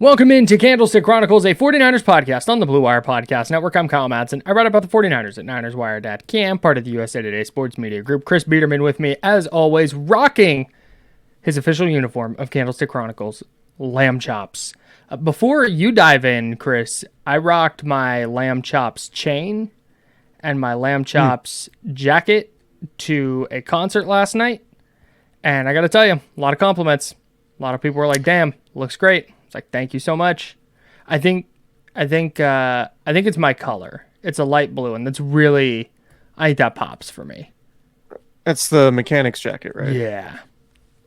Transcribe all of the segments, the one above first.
Welcome into Candlestick Chronicles, a 49ers podcast on the Blue Wire Podcast Network. I'm Kyle Madson. I write about the 49ers at NinersWire.com, part of the USA Today Sports Media Group. Chris Biderman with me, as always, rocking his official uniform of Candlestick Chronicles, lamb chops. Before you dive in, Chris, I rocked my lamb chops chain and my lamb chops jacket to a concert last night, and I got to tell you, a lot of compliments. A lot of people were like, "Damn, looks great." It's like, thank you so much. I think it's my color. It's a light blue, and that's really, I think that pops for me. That's the mechanic's jacket, right? Yeah.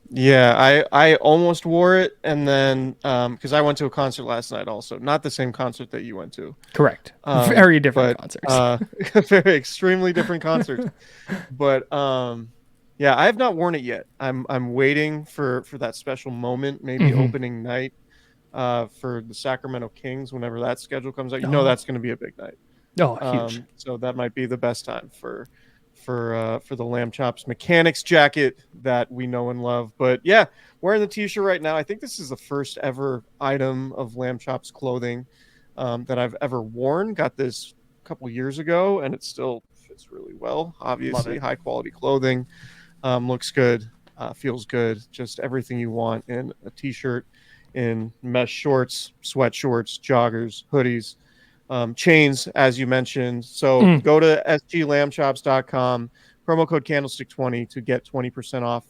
Yeah, I almost wore it, and then because I went to a concert last night also. Not the same concert that you went to. Correct. Very different concerts. Very extremely different concerts. But yeah, I have not worn it yet. I'm waiting for that special moment, maybe opening night. For the Sacramento Kings, whenever that schedule comes out, that's going to be a big night. Oh, huge! So that might be the best time for the Lamb Chops mechanics jacket that we know and love. But yeah, wearing the T-shirt right now. I think this is the first ever item of Lamb Chops clothing that I've ever worn. Got this a couple years ago, and it still fits really well. Obviously, high quality clothing, looks good, feels good. Just everything you want in a T-shirt. In mesh shorts, sweat shorts, joggers, hoodies, chains, as you mentioned. So go to sglambchops.com, promo code Candlestick20 to get 20% off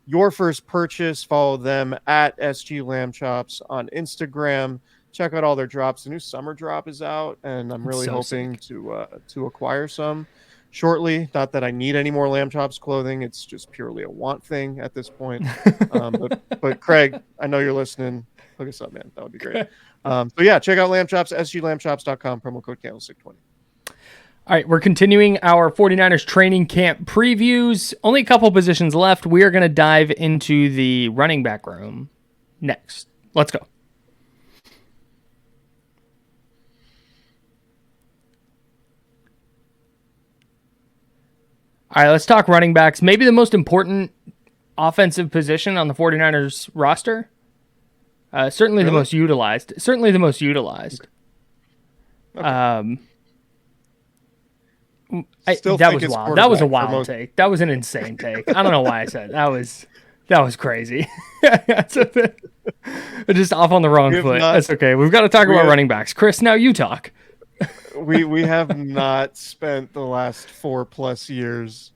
your first purchase. Follow them at sglambchops on Instagram. Check out all their drops. The new summer drop is out, and I'm really hoping to acquire some shortly. Not that I need any more Lamb Chops clothing. It's just purely a want thing at this point. But Craig, I know you're listening. Hook us up, man. That would be great. So yeah, check out Lamb Chops, sglambchops.com, promo code Candlestick20. All right, we're continuing our 49ers training camp previews. Only a couple positions left. We are going to dive into the running back room next. Let's go. All right, let's talk running backs. Maybe the most important offensive position on the 49ers roster. Certainly the most utilized. Okay. That was wild. That was a wild take. That was an insane take. I don't know why I said it. That was crazy. Just off on the wrong foot. That's okay. We've got to talk about running backs. Chris, now you talk. We have not spent the last 4+ years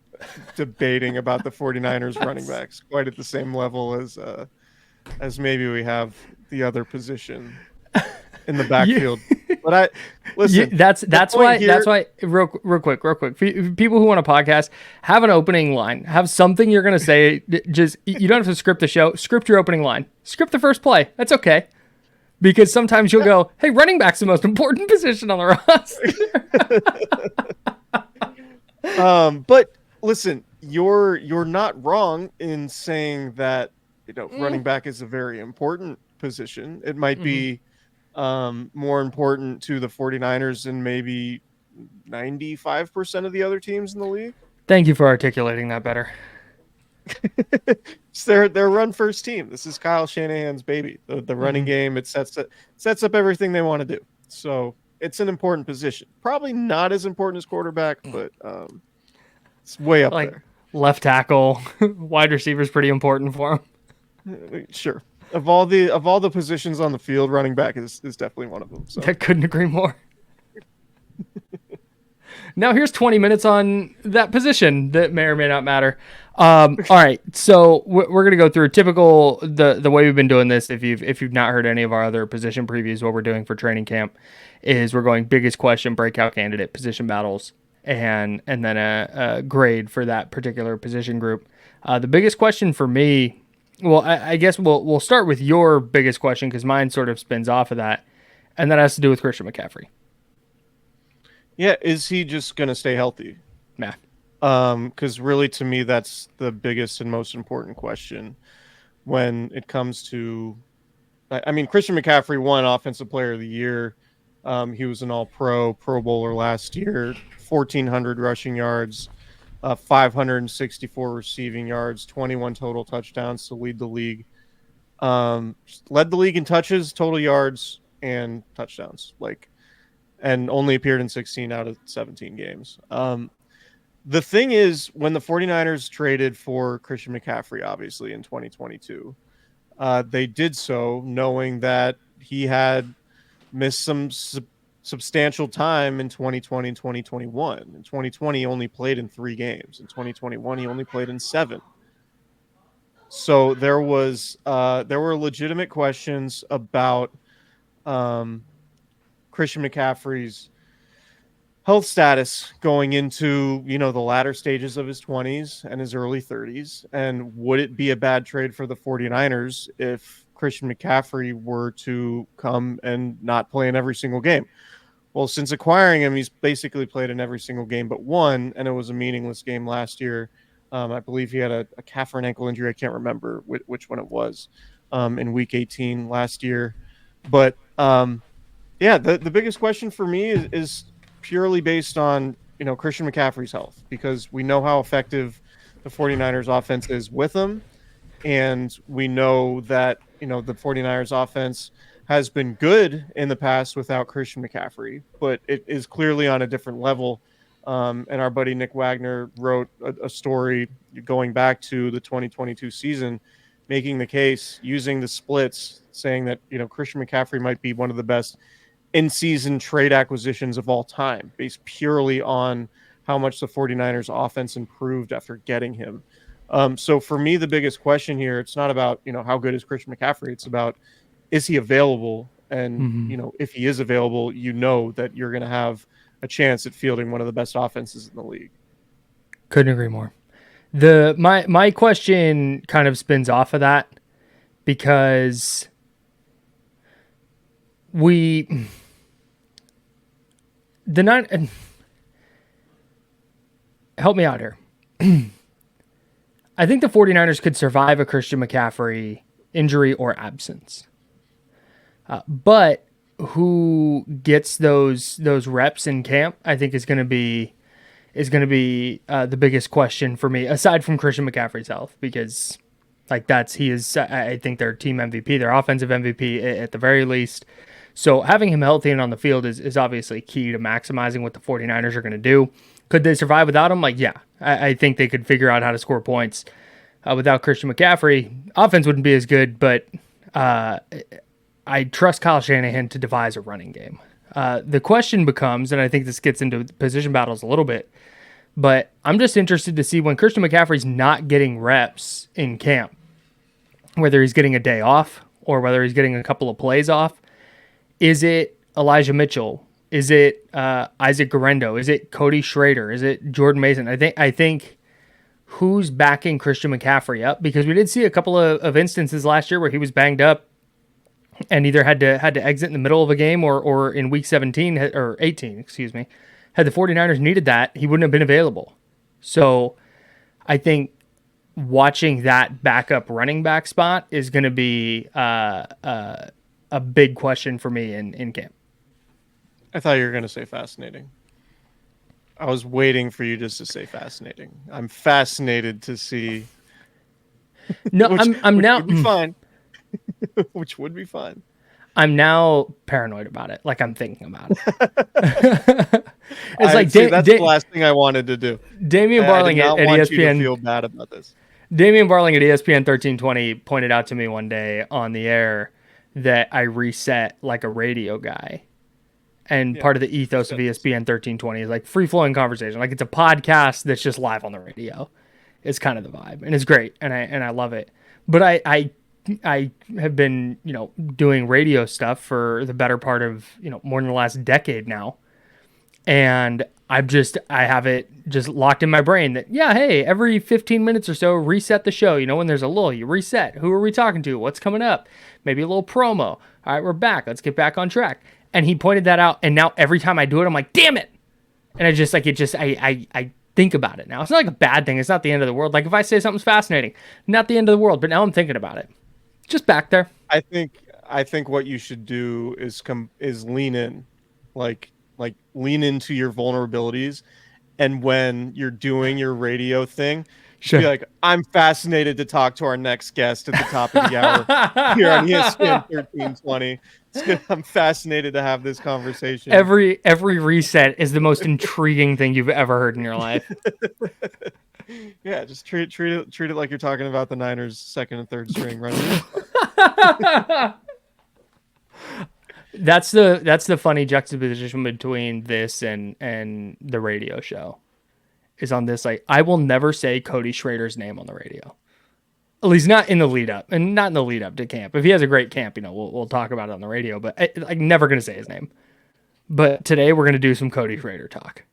debating about the 49ers running backs quite at the same level as maybe we have the other position in the backfield. But listen. That's why real quick. People who want a podcast, have an opening line. Have something you're going to say. Just you don't have to script the show. Script your opening line. Script the first play. That's okay. Because sometimes you'll go, hey, running back's the most important position on the roster. But listen, you're not wrong in saying that running back is a very important position. It might be more important to the 49ers than maybe 95% of the other teams in the league. Thank you for articulating that better. It's their run first team. This is Kyle Shanahan's baby. The running game, it sets up everything they want to do. So it's an important position. Probably not as important as quarterback, but it's way up there. Left tackle, wide receiver is pretty important for him. Sure. Of all the positions on the field, running back is definitely one of them. So. I couldn't agree more. Now here's 20 minutes on that position that may or may not matter. All right, so we're gonna go through typical the way we've been doing this. If you've not heard any of our other position previews, what we're doing for training camp is we're going biggest question, breakout candidate, position battles, and then a grade for that particular position group. The biggest question for me, well, I guess we'll start with your biggest question because mine sort of spins off of that, and that has to do with Christian McCaffrey. Yeah, is he just going to stay healthy? Nah. Because really, to me, that's the biggest and most important question when it comes to. I mean, Christian McCaffrey won Offensive Player of the Year. He was an All-Pro, Pro Bowler last year. 1,400 rushing yards, 564 receiving yards, 21 total touchdowns to lead the league. Led the league in touches, total yards, and touchdowns. And only appeared in 16 out of 17 games. The thing is, when the 49ers traded for Christian McCaffrey, obviously in 2022, they did so knowing that he had missed some substantial time in 2020 and 2021. In 2020, he only played in 3 games. In 2021, he only played in 7. So there were legitimate questions about Christian McCaffrey's health status going into, the latter stages of his 20s and his early 30s. And would it be a bad trade for the 49ers if Christian McCaffrey were to come and not play in every single game? Well, since acquiring him, he's basically played in every single game but one, and it was a meaningless game last year. I believe he had a calf or an ankle injury. I can't remember which one it was in week 18 last year. But the biggest question for me is purely based on, Christian McCaffrey's health, because we know how effective the 49ers offense is with him. And we know that, the 49ers offense has been good in the past without Christian McCaffrey, but it is clearly on a different level. And our buddy Nick Wagner wrote a story going back to the 2022 season, making the case using the splits, saying that, Christian McCaffrey might be one of the best in-season trade acquisitions of all time, based purely on how much the 49ers offense improved after getting him. So for me, the biggest question here, it's not about, how good is Christian McCaffrey? It's about, is he available? And, if he is available, that you're going to have a chance at fielding one of the best offenses in the league. Couldn't agree more. My question kind of spins off of that, because help me out here. I think the 49ers could survive a Christian McCaffrey injury or absence. But who gets those reps in camp, I think is going to be the biggest question for me, aside from Christian McCaffrey's health, because he is, I think, their team MVP, their offensive MVP at the very least. So having him healthy and on the field is obviously key to maximizing what the 49ers are going to do. Could they survive without him? I think they could figure out how to score points without Christian McCaffrey. Offense wouldn't be as good, but I trust Kyle Shanahan to devise a running game. The question becomes, and I think this gets into position battles a little bit, but I'm just interested to see when Christian McCaffrey's not getting reps in camp, whether he's getting a day off or whether he's getting a couple of plays off. Is it Elijah Mitchell? Is it Isaac Guerrero? Is it Cody Schrader? Is it Jordan Mason? I think who's backing Christian McCaffrey up? Because we did see a couple of instances last year where he was banged up and either had to exit in the middle of a game or in week 17 or 18, excuse me, had the 49ers needed that, he wouldn't have been available. So I think watching that backup running back spot is going to be a big question for me in camp. I thought you were going to say fascinating. I was waiting for you just to say fascinating. I'm fascinated to see. No, I'm now. Would be fine. Which would be fine. I'm now paranoid about it. I'm thinking about it. It's that's the last thing I wanted to do. Damian Barling at ESPN. You to feel bad about this. Damian Barling at ESPN 1320 pointed out to me one day on the air that I reset like a radio guy. And part of the ethos of ESPN 1320 is free-flowing conversation. It's a podcast that's just live on the radio. It's kind of the vibe, and it's great, and I love it. But I have been, doing radio stuff for the better part of, more than the last decade now. And I have it just locked in my brain that, hey, every 15 minutes or so, reset the show. When there's a lull, you reset. Who are we talking to? What's coming up? Maybe a little promo. All right, we're back. Let's get back on track. And he pointed that out. And now every time I do it, I'm like, damn it. And I think about it now. It's not a bad thing. It's not the end of the world. If I say something's fascinating, not the end of the world, but now I'm thinking about it. Just back there. I think what you should do is lean in, lean into your vulnerabilities, and when you're doing your radio thing, Be like, I'm fascinated to talk to our next guest at the top of the hour here on ESPN 1320. I'm fascinated to have this conversation. Every reset is the most intriguing thing you've ever heard in your life. Yeah, just treat it like you're talking about the Niners' second and third string running. That's the funny juxtaposition between this and the radio show. Is on this, like, I will never say Cody Schrader's name on the radio. At least not in the lead up, and not in the lead up to camp. If he has a great camp, we'll talk about it on the radio, but I'm never going to say his name. But today we're going to do some Cody Schrader talk.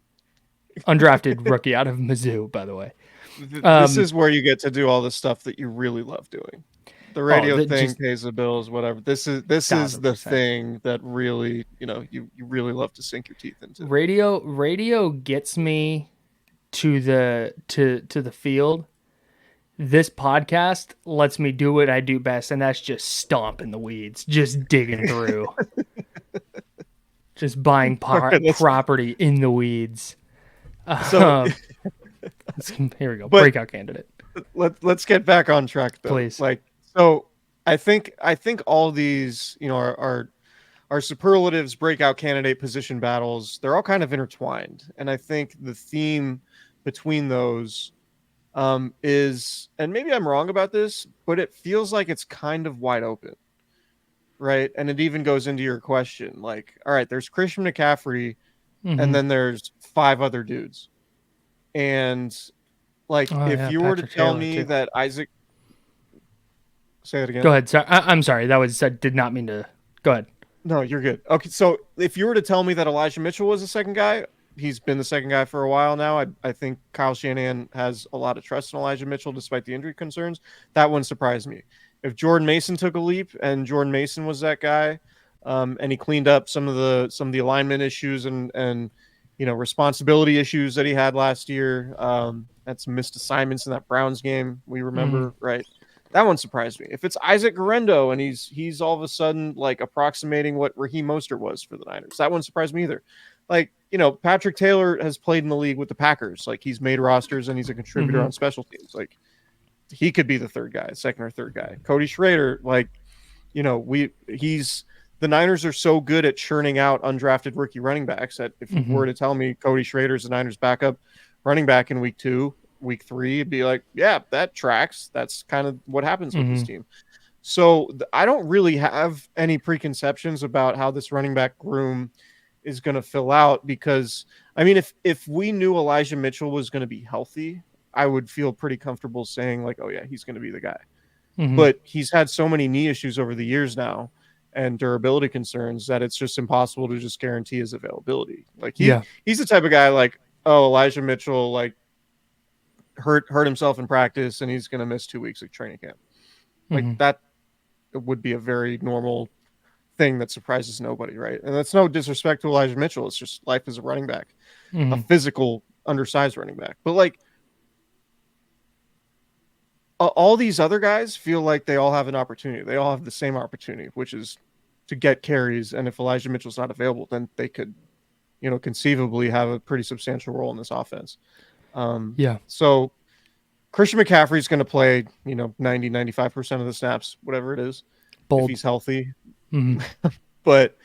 Undrafted rookie out of Mizzou, by the way. This is where you get to do all the stuff that you really love doing. The radio thing pays the bills, whatever. This is the thing that really, you really love to sink your teeth into. Radio gets me to the field. This podcast lets me do what I do best, and that's just stomp in the weeds, just digging through, just buying property in the weeds. So here we go. Breakout candidate. Let's get back on track, though. Please. So I think all these, our superlatives, breakout candidate position battles, they're all kind of intertwined. And I think the theme between those is, and maybe I'm wrong about this, but it feels like it's kind of wide open, right? And it even goes into your question, like, all right, there's Christian McCaffrey, and then there's 5 other dudes. And if you were to tell me that Isaac, say it again. Go ahead. Sorry, I'm sorry. That was, I did not mean to. Go ahead. No, you're good. Okay, so if you were to tell me that Elijah Mitchell was the second guy, he's been the second guy for a while now. I think Kyle Shanahan has a lot of trust in Elijah Mitchell despite the injury concerns. That wouldn't surprise me. If Jordan Mason took a leap and Jordan Mason was that guy, and he cleaned up some of the alignment issues and responsibility issues that he had last year, had some missed assignments in that Browns game, we remember, right? That one surprised me. If it's Isaac Guerrero and he's all of a sudden like approximating what Raheem Mostert was for the Niners, that wouldn't surprise me either. Like, Patrick Taylor has played in the league with the Packers. Like, he's made rosters and he's a contributor on special teams. Like, he could be the third guy, second or third guy. Cody Schrader, the Niners are so good at churning out undrafted rookie running backs that if you were to tell me Cody Schrader's the Niners backup running back in week 2, week 3, it'd be like, yeah, that tracks. That's kind of what happens with this team. So I don't really have any preconceptions about how this running back room is going to fill out, because I mean, if we knew Elijah Mitchell was going to be healthy, I would feel pretty comfortable saying like, oh yeah, he's going to be the guy. But he's had so many knee issues over the years now and durability concerns that it's just impossible to just guarantee his availability. Like he's the type of guy like, oh, Elijah Mitchell, like, hurt himself in practice and he's going to miss 2 weeks of training camp. Like that would be a very normal thing that surprises nobody, right? And that's no disrespect to Elijah Mitchell. It's just life as a running back, a physical, undersized running back. But like all these other guys feel like they all have an opportunity. They all have the same opportunity, which is to get carries. And if Elijah Mitchell's not available, then they could, conceivably have a pretty substantial role in this offense. So Christian McCaffrey is going to play, 90-95% of the snaps, whatever it is, if he's healthy. But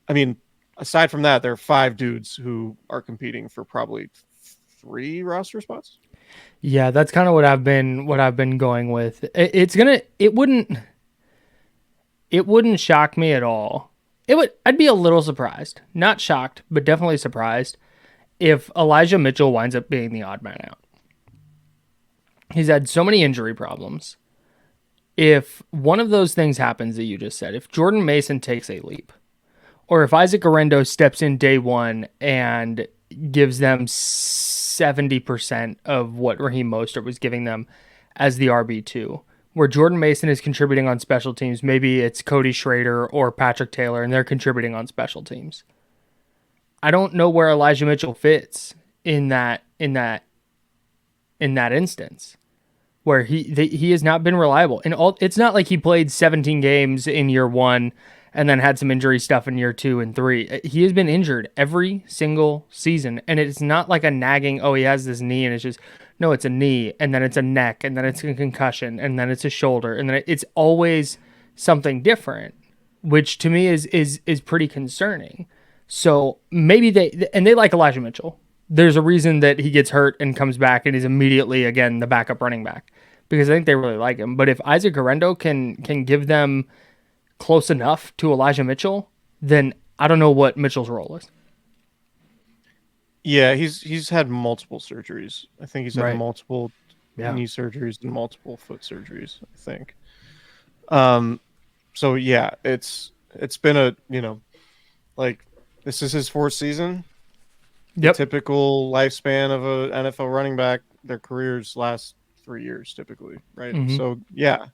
I mean, aside from that, there are 5 dudes who are competing for probably 3 roster spots. Yeah, that's kind of what I've been going with. It wouldn't shock me at all. I'd be a little surprised, not shocked, but definitely surprised if Elijah Mitchell winds up being the odd man out. He's had so many injury problems. If one of those things happens that you just said, if Jordan Mason takes a leap, or if Isaac Guerrero steps in day one and gives them 70% of what Raheem Mostert was giving them as the RB2, where Jordan Mason is contributing on special teams, maybe it's Cody Schrader or Patrick Taylor, and they're contributing on special teams. I don't know where Elijah Mitchell fits in that instance, where he has not been reliable. And it's not like he played 17 games in year 1 and then had some injury stuff in year 2 and 3. He has been injured every single season, and it's not like a nagging, oh, he has this knee, and it's just, no, it's a knee, and then it's a neck, and then it's a concussion, and then it's a shoulder, and then it's always something different, which to me is pretty concerning. So maybe they like Elijah Mitchell. There's a reason that he gets hurt and comes back and is immediately again the backup running back, because I think they really like him. But if Isaac Guerrero can give them close enough to Elijah Mitchell, then I don't know what Mitchell's role is. Yeah, he's had multiple surgeries. I think he's had Right. multiple Yeah. knee surgeries and multiple foot surgeries, I think. So yeah, it's been a, like, this is his fourth season. Yep. The typical lifespan of a NFL running back, their careers last 3 years typically, right? Mhm. So yeah,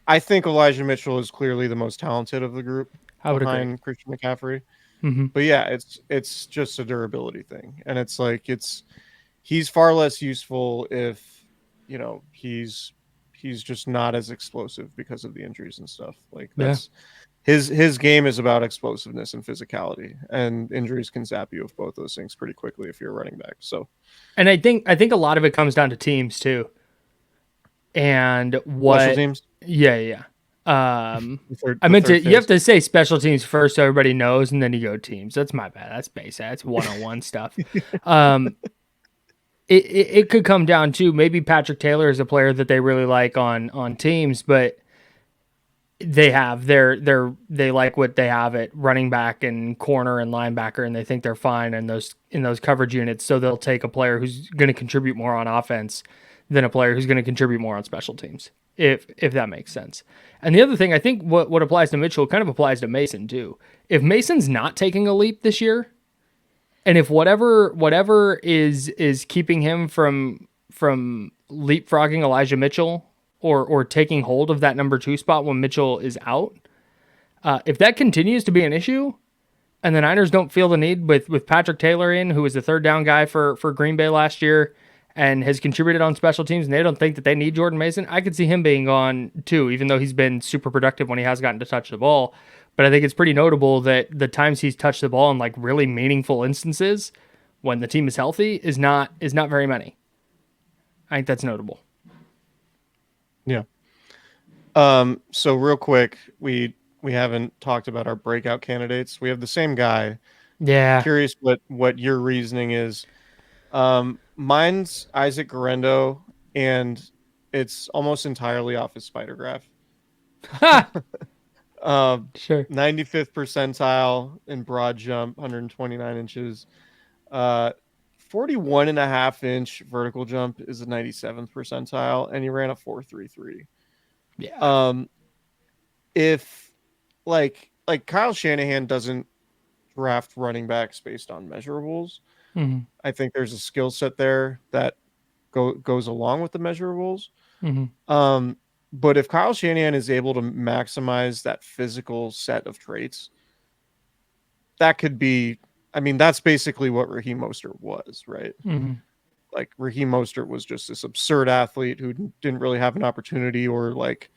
I think Elijah Mitchell is clearly the most talented of the group I would agree. behind Christian McCaffrey. Mhm. But yeah, it's just a durability thing, and it's like he's far less useful if he's just not as explosive because of the injuries and stuff. Like that's his game is about explosiveness and physicality, and injuries can zap you of both those things pretty quickly if you're a running back. So, And I think a lot of it comes down to teams too. And special teams. Yeah. The I meant third to. You have phase. to say special teams first so everybody knows, and then you go teams. That's my bad. That's basic. That's 101 stuff. It could come down to maybe Patrick Taylor is a player that they really like on teams, but they like what they have at running back and corner and linebacker, and they think they're fine in those coverage units. So they'll take a player who's going to contribute more on offense than a player who's going to contribute more on special teams, if that makes sense. And the other thing, I think what applies to Mitchell kind of applies to Mason too. If Mason's not taking a leap this year, and if whatever is keeping him from leapfrogging Elijah Mitchell or taking hold of that number 2 spot when Mitchell is out, if that continues to be an issue, and the Niners don't feel the need with Patrick Taylor in, who was the third down guy for Green Bay last year and has contributed on special teams, and they don't think that they need Jordan Mason, I could see him being gone too, even though he's been super productive when he has gotten to touch the ball. But I think it's pretty notable that the times he's touched the ball in like really meaningful instances when the team is healthy is not very many. I think that's notable. Yeah. So real quick, we haven't talked about our breakout candidates. We have the same guy. Yeah. Curious what your reasoning is. Mine's Isaac Guerrero, and it's almost entirely off his spider graph. Sure. 95th percentile in broad jump, 129 inches. 41 and a half inch vertical jump is the 97th percentile, and he ran a 4.33. Yeah. If like Kyle Shanahan doesn't draft running backs based on measurables, Mm-hmm. I think there's a skill set there that goes along with the measurables. Mm-hmm. But if Kyle Shanahan is able to maximize that physical set of traits, that could be, I mean, that's basically what Raheem Mostert was, right? Mm-hmm. Like Raheem Mostert was just this absurd athlete who didn't really have an opportunity or like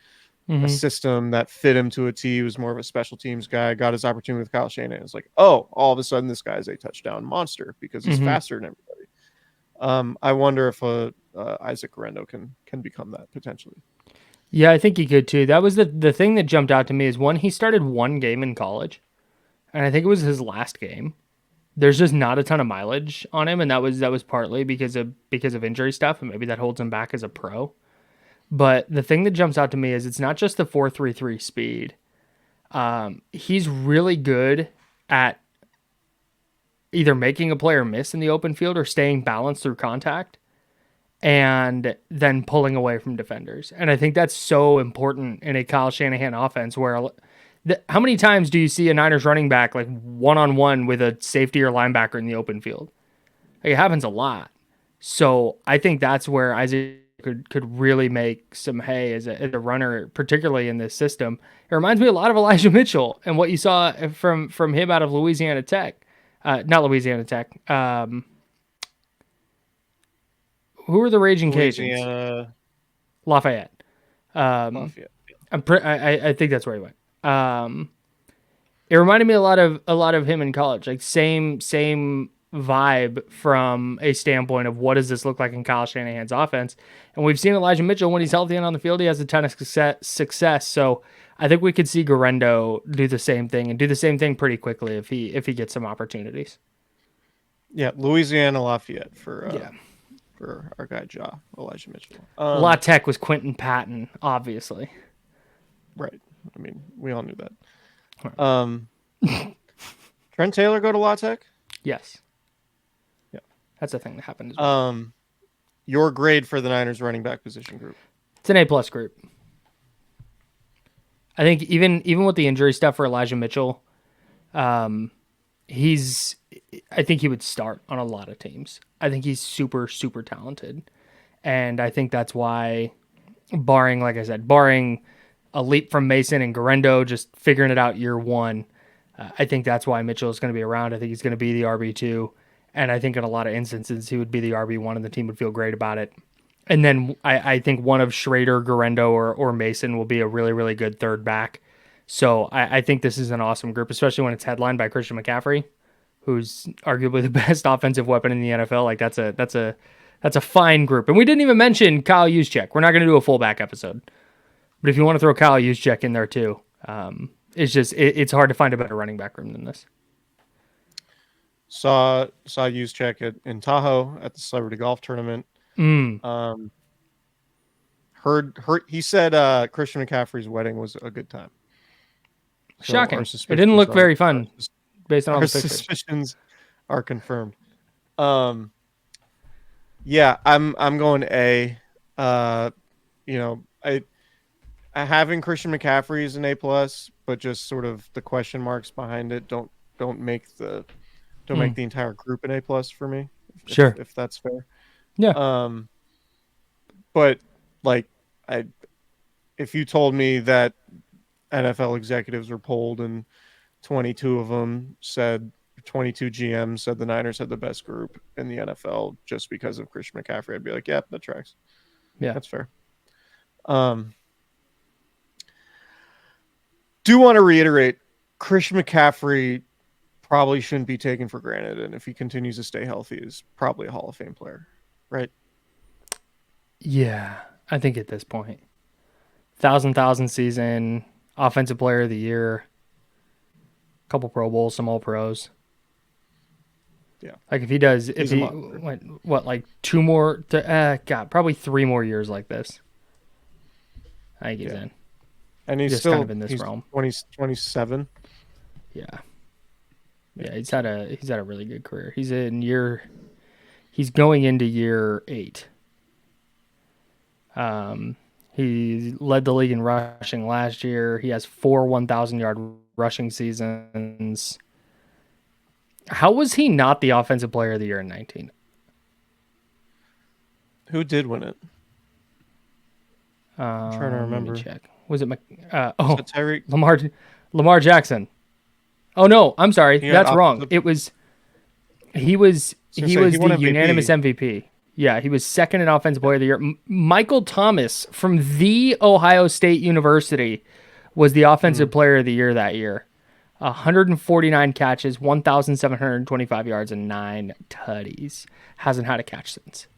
a system that fit him to a T. He was more of a special teams guy, got his opportunity with Kyle Shanahan. It's like, oh, all of a sudden this guy's a touchdown monster because he's faster than everybody. I wonder if Isaac Guerrero can become that potentially. Yeah, I think he could too. That was the thing that jumped out to me is he started one game in college, and I think it was his last game. There's just not a ton of mileage on him, and that was partly because of injury stuff, and maybe that holds him back as a pro. But the thing that jumps out to me is it's not just the 4.33 speed. He's really good at either making a player miss in the open field or staying balanced through contact and then pulling away from defenders. And I think that's so important in a Kyle Shanahan offense where how many times do you see a Niners running back like one-on-one with a safety or linebacker in the open field? Like, it happens a lot. So I think that's where Isaac could really make some hay as a runner, particularly in this system. It reminds me a lot of Elijah Mitchell and what you saw from him out of Louisiana Tech. Not Louisiana Tech. Who were the Raging Cajuns? Lafayette. Lafayette. I think that's where he went. It reminded me a lot of him in college, like same vibe from a standpoint of what does this look like in Kyle Shanahan's offense. And we've seen Elijah Mitchell when he's healthy and on the field, he has a ton of success. So I think we could see Garendo do the same thing and do the same thing pretty quickly if he gets some opportunities. Yeah, Louisiana Lafayette for our guy Elijah Mitchell. La Tech was Quentin Patton, obviously. Right. I mean, we all knew that. Trent Taylor go to La Tech? Yes. Yeah. That's a thing that happened as well. Your grade for the Niners running back position group? It's an A+ group. I think even with the injury stuff for Elijah Mitchell, I think he would start on a lot of teams. I think he's super, super talented. And I think that's why, barring a leap from Mason and Garendo, just figuring it out year one, I think that's why Mitchell is going to be around. I think he's going to be the RB2. And I think in a lot of instances, he would be the RB1 and the team would feel great about it. And then I think one of Schrader, Garendo, or Mason will be a really, really good third back. So I think this is an awesome group, especially when it's headlined by Christian McCaffrey, who's arguably the best offensive weapon in the NFL. Like that's a fine group. And we didn't even mention Kyle Juszczyk. We're not going to do a fullback episode, but if you want to throw Kyle Juszczyk in there too, it's hard to find a better running back room than this. Saw Juszczyk in Tahoe at the Celebrity Golf Tournament. Heard he said Christian McCaffrey's wedding was a good time. So shocking. It didn't look very fun based on all the pictures. Suspicions are confirmed. Yeah, I'm going A. Having Christian McCaffrey is an A+, but just sort of the question marks behind it don't make the entire group an A+ for me. Sure, if that's fair. Yeah. But if you told me that NFL executives were polled and 22 GMs said the Niners had the best group in the NFL just because of Christian McCaffrey, I'd be like, yeah, that tracks. Yeah, that's fair. Do want to reiterate, Christian McCaffrey probably shouldn't be taken for granted, and if he continues to stay healthy, is probably a Hall of Fame player, right? Yeah, I think at this point, 1,000 season, offensive player of the year, couple Pro Bowls, some All Pros. Yeah, like if he does, like 2 more, probably 3 more years like this, I think he's in. And he's still kind of in this realm. 27. Yeah, he's had a really good career. He's going into year 8. He led the league in rushing last year. He has 4 1,000-yard rushing seasons. How was he not the offensive player of the year in 19? Who did win it? I'm trying to remember. Let me check. Was it Tyreek? Lamar Jackson? Oh no, I'm sorry, that's wrong. He was the unanimous MVP. Yeah, he was second in offensive player of the year. Michael Thomas from The Ohio State University was the offensive player of the year that year. 149 catches, 1,725 yards, and 9 tutties. Hasn't had a catch since.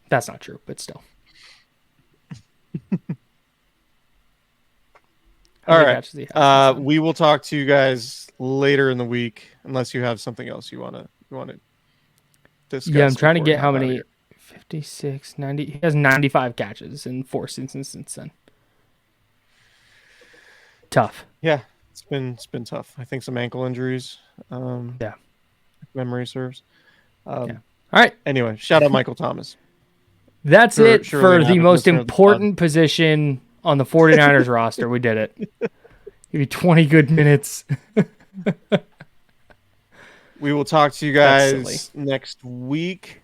That's not true, but still. All right. We will talk to you guys later in the week, unless you have something else you want to discuss. Yeah, I'm trying to get how many. 56, 90. He has 95 catches in 4 seasons since then. Tough. Yeah, it's been tough. I think some ankle injuries. Yeah. If memory serves. Yeah. All right. Anyway, shout out Michael Thomas. That's it for the most important position on the 49ers roster. We did it. Give you 20 good minutes. We will talk to you guys next week.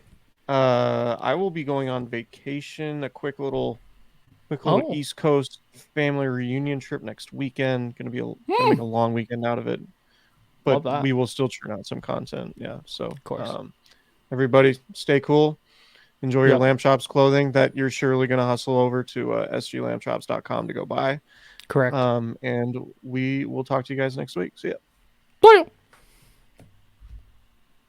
I will be going on vacation. A quick little East Coast family reunion trip next weekend. Gonna make a long weekend out of it, but we will still churn out some content. Yeah. So of course, everybody stay cool. Enjoy your Lamb Chops clothing that you're surely going to hustle over to sglambchops.com to go buy. Correct. And we will talk to you guys next week. See ya. Bye.